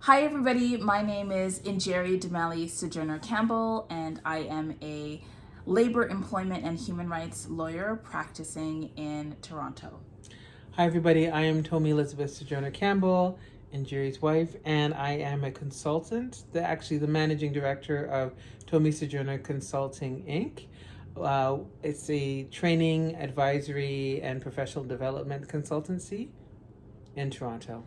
Hi everybody, my name is Injeri Demali Sojourner Campbell, and I am a labor, employment, and human rights lawyer practicing in Toronto. Hi everybody, I am Tommy Elizabeth Sojourner Campbell, and Jerry's wife, and I am a consultant, the managing director of Tommy Sojourner Consulting Inc. It's a training, advisory, and professional development consultancy in Toronto.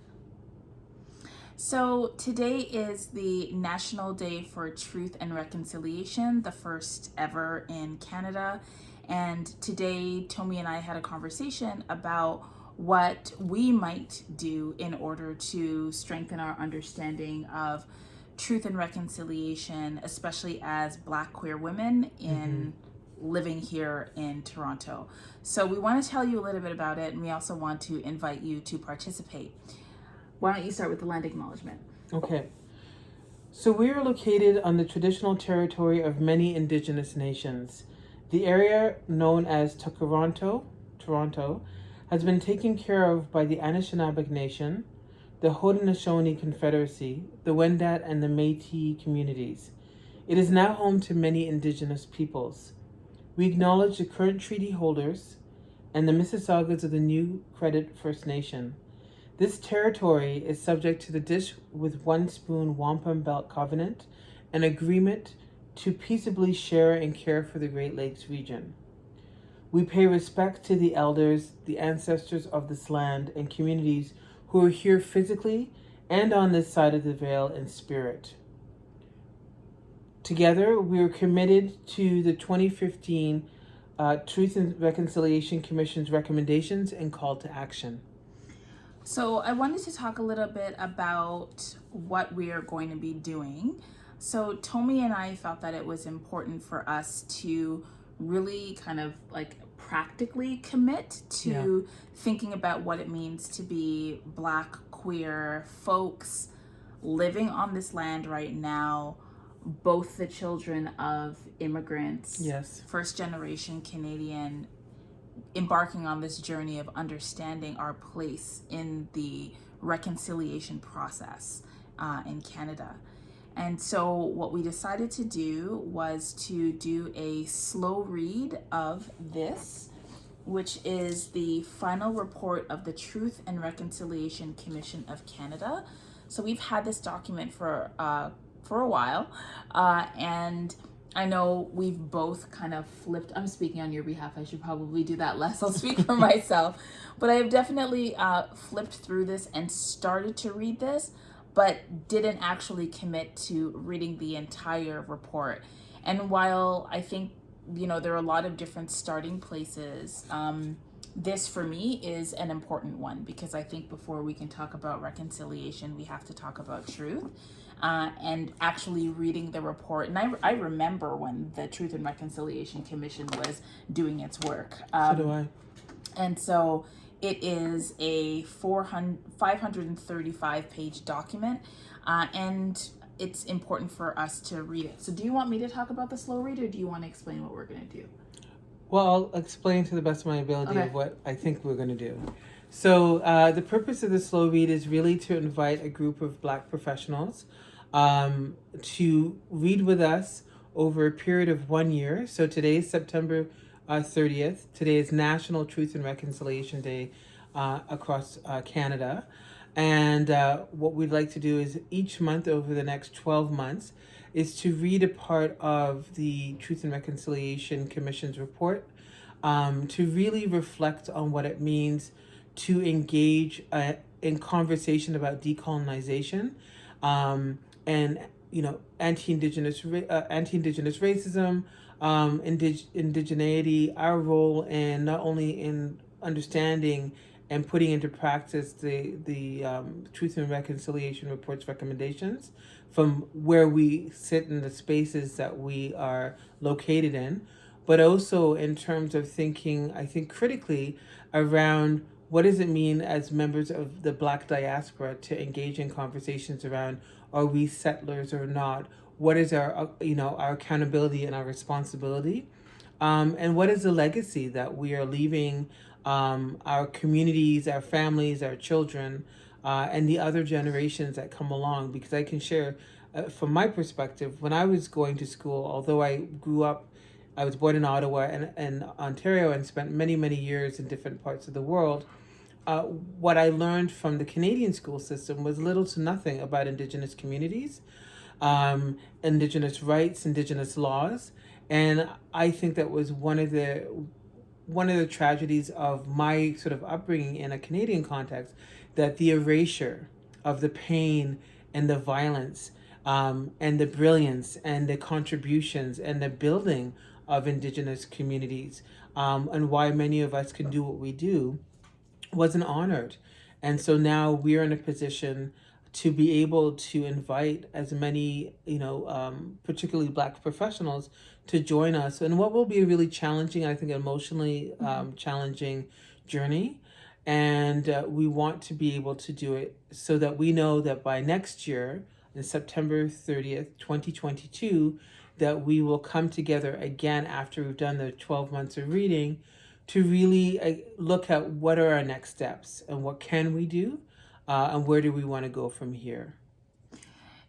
So today is the National Day for Truth and Reconciliation, the first ever in Canada. And today, Tommy and I had a conversation about what we might do in order to strengthen our understanding of truth and reconciliation, especially as Black queer women in living here in Toronto. So we want to tell you a little bit about it, and we also want to invite you to participate. Why don't you start with the land acknowledgement? Okay. So we are located on the traditional territory of many Indigenous nations. The area known as Toronto, has been taken care of by the Anishinaabe Nation, the Haudenosaunee Confederacy, the Wendat, and the Métis communities. It is now home to many Indigenous peoples. We acknowledge the current treaty holders and the Mississaugas of the New Credit First Nation. This territory is subject to the Dish with One Spoon Wampum Belt Covenant, an agreement to peaceably share and care for the Great Lakes region. We pay respect to the elders, the ancestors of this land, and communities who are here physically and on this side of the veil in spirit. Together, we are committed to the 2015 Truth and Reconciliation Commission's recommendations and call to action. So I wanted to talk a little bit about what we are going to be doing. So Tommy and I felt that it was important for us to really kind of like practically commit to thinking about what it means to be Black queer folks living on this land right now, both the children of immigrants, first generation Canadian, embarking on this journey of understanding our place in the reconciliation process in Canada. And so what we decided to do was to do a slow read of this, which is the final report of the Truth and Reconciliation Commission of Canada. So we've had this document for a while, and I know we've both kind of flipped. I'm speaking on your behalf. I should probably do that less. I'll speak for myself. But I have definitely flipped through this and started to read this, but didn't actually commit to reading the entire report. And while I think, there are a lot of different starting places, this for me is an important one, because I think before we can talk about reconciliation, we have to talk about truth. And actually reading the report. And I remember when the Truth and Reconciliation Commission was doing its work. So do I. And so it is a 535 page document, and it's important for us to read it. So do you want me to talk about the slow read, or do you want to explain what we're going to do? Well, I'll explain to the best of my ability of what I think we're going to do. So the purpose of the slow read is really to invite a group of Black professionals to read with us over a period of 1 year. So today is September 30th. Today is National Truth and Reconciliation Day across Canada. And what we'd like to do is each month over the next 12 months is to read a part of the Truth and Reconciliation Commission's report, to really reflect on what it means to engage in conversation about decolonization, and anti-indigenous racism, indigeneity, our role in not only in understanding and putting into practice the Truth and Reconciliation Report's recommendations from where we sit in the spaces that we are located in, but also in terms of thinking, I think, critically around what does it mean as members of the Black diaspora to engage in conversations around, are we settlers or not? What is our accountability and our responsibility? And what is the legacy that we are leaving our communities, our families, our children and the other generations that come along. Because I can share from my perspective, when I was going to school, although I was born in Ottawa and Ontario and spent many, many years in different parts of the world. What I learned from the Canadian school system was little to nothing about Indigenous communities, Indigenous rights, Indigenous laws, and I think that was one of the tragedies of my sort of upbringing in a Canadian context, that the erasure of the pain and the violence, and the brilliance and the contributions and the building of Indigenous communities, and why many of us can do what we do, wasn't honored. And so now we're in a position to be able to invite as many, particularly Black professionals, to join us in what will be a really challenging, I think, emotionally challenging journey. And we want to be able to do it so that we know that by next year, in September 30th, 2022, that we will come together again after we've done the 12 months of reading to really look at what are our next steps and what can we do, and where do we want to go from here.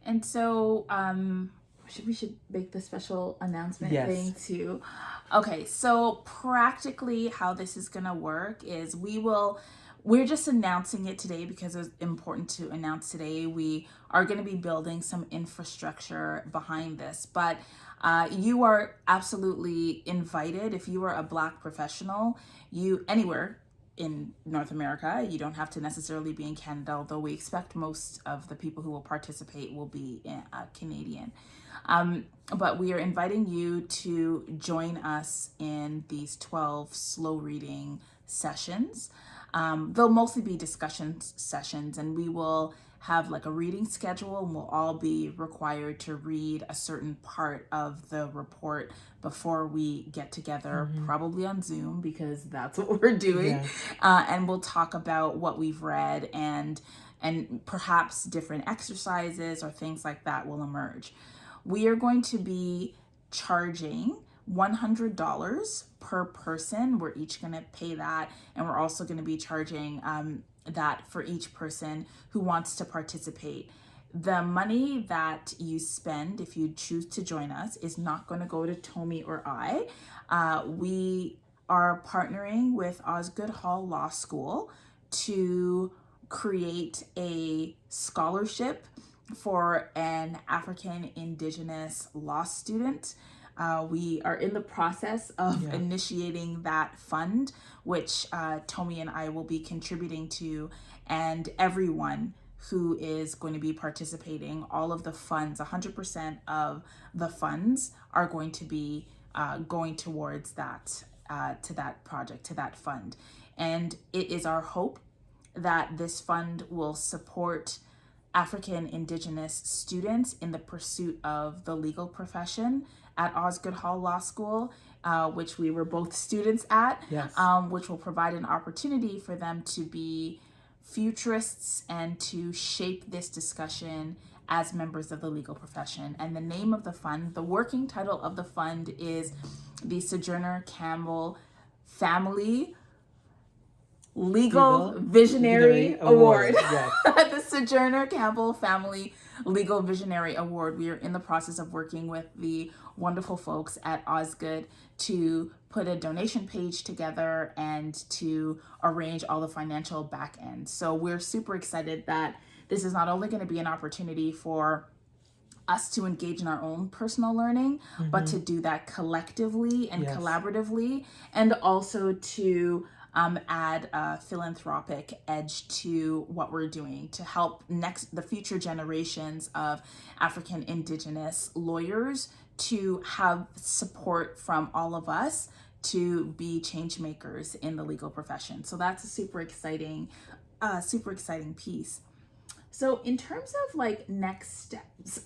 And so we should make the special announcement thing too. Okay, so practically how this is going to work is we're just announcing it today because it's important to announce today. We are going to be building some infrastructure behind this, but you are absolutely invited. If you are a Black professional, anywhere in North America, you don't have to necessarily be in Canada, although we expect most of the people who will participate will be Canadian. But we are inviting you to join us in these 12 slow reading sessions. They'll mostly be discussion sessions, and we will have like a reading schedule, and we'll all be required to read a certain part of the report before we get together, probably on Zoom, because that's what we're doing. And we'll talk about what we've read, and perhaps different exercises or things like that will emerge. We are going to be charging $100 per person. We're each going to pay that, and we're also going to be charging that for each person who wants to participate. The money that you spend, if you choose to join us, is not going to go to Tommy or I. We are partnering with Osgoode Hall Law School to create a scholarship for an African Indigenous law student. We are in the process of initiating that fund, which Tommy and I will be contributing to, and everyone who is going to be participating, all of the funds, 100% of the funds are going to be going towards that, to that project, to that fund. And it is our hope that this fund will support African Indigenous students in the pursuit of the legal profession at Osgoode Hall Law School, which we were both students at, which will provide an opportunity for them to be futurists and to shape this discussion as members of the legal profession. And the name of the fund, the working title of the fund, is the Sojourner Campbell Family Legal Visionary Award. The Sojourner Campbell Family Legal Visionary Award. We are in the process of working with the wonderful folks at Osgoode to put a donation page together and to arrange all the financial back end. So we're super excited that this is not only going to be an opportunity for us to engage in our own personal learning, but to do that collectively and collaboratively, and also to add a philanthropic edge to what we're doing to help the future generations of African Indigenous lawyers to have support from all of us to be change makers in the legal profession. So that's a super exciting piece. So in terms of like next steps,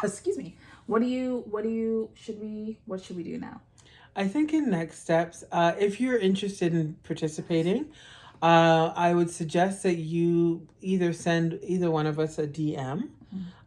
excuse me, what should we do now? I think in next steps, if you're interested in participating, I would suggest that you send either one of us a DM,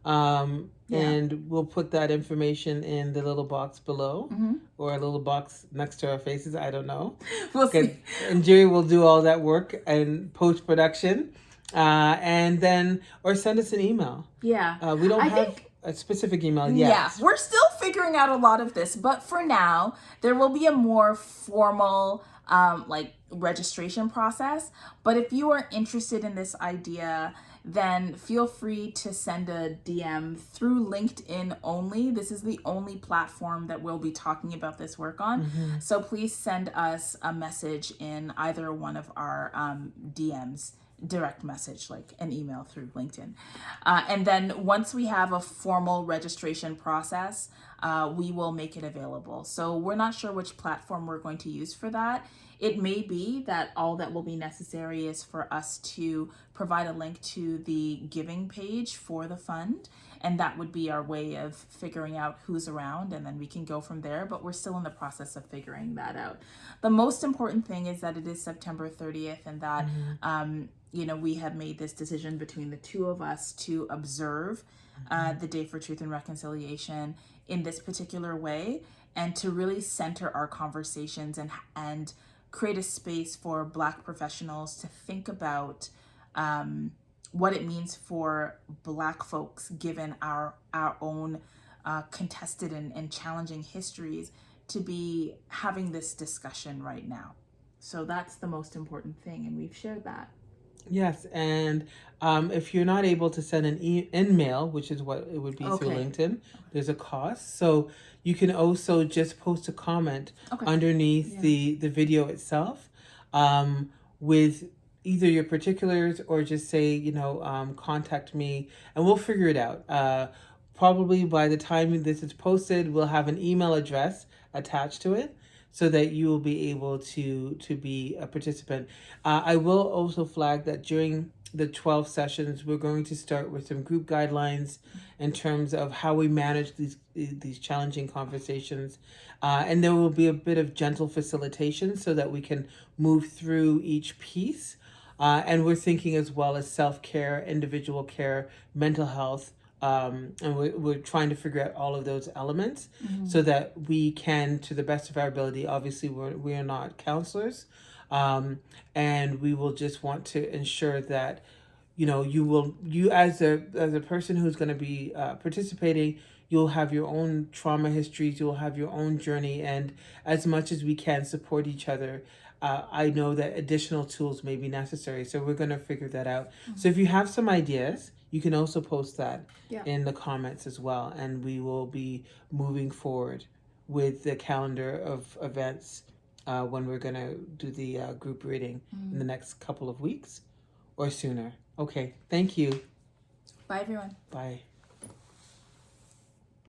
and we'll put that information in the little box below, or a little box next to our faces. I don't know. We'll see. And Jerry will do all that work and post-production. And then, or send us an email. Yeah. We don't I have think a specific email yet. Yeah, we're still figuring out a lot of this, but for now, there will be a more formal like registration process. But if you are interested in this idea, then feel free to send a DM through LinkedIn only. This is the only platform that we'll be talking about this work on. So please send us a message in either one of our DMs, direct message, like an email through LinkedIn. And then once we have a formal registration process, we will make it available. So we're not sure which platform we're going to use for that. It may be that all that will be necessary is for us to provide a link to the giving page for the fund. And that would be our way of figuring out who's around, and then we can go from there. But we're still in the process of figuring that out. The most important thing is that it is September 30th, and that, we have made this decision between the two of us to observe the Day for Truth and Reconciliation in this particular way, and to really center our conversations and create a space for Black professionals to think about what it means for Black folks, given our own contested and challenging histories, to be having this discussion right now. So that's the most important thing, and we've shared that. Yes, and if you're not able to send an email, which is what it would be through LinkedIn, there's a cost. So you can also just post a comment underneath the video itself with either your particulars, or just say, contact me, and we'll figure it out. Probably by the time this is posted, we'll have an email address attached to it, so that you will be able to be a participant. I will also flag that during the 12 sessions, we're going to start with some group guidelines in terms of how we manage these challenging conversations. And there will be a bit of gentle facilitation so that we can move through each piece. And we're thinking as well as self-care, individual care, mental health, and we're trying to figure out all of those elements so that we can, to the best of our ability, obviously we are not counselors, and we will just want to ensure that you as a person who's going to be participating, you'll have your own trauma histories, you'll have your own journey, and as much as we can support each other. I know that additional tools may be necessary, so we're going to figure that out. So if you have some ideas, you can also post that in the comments as well, and we will be moving forward with the calendar of events when we're going to do the group reading in the next couple of weeks or sooner. Okay, thank you. Bye, everyone. Bye.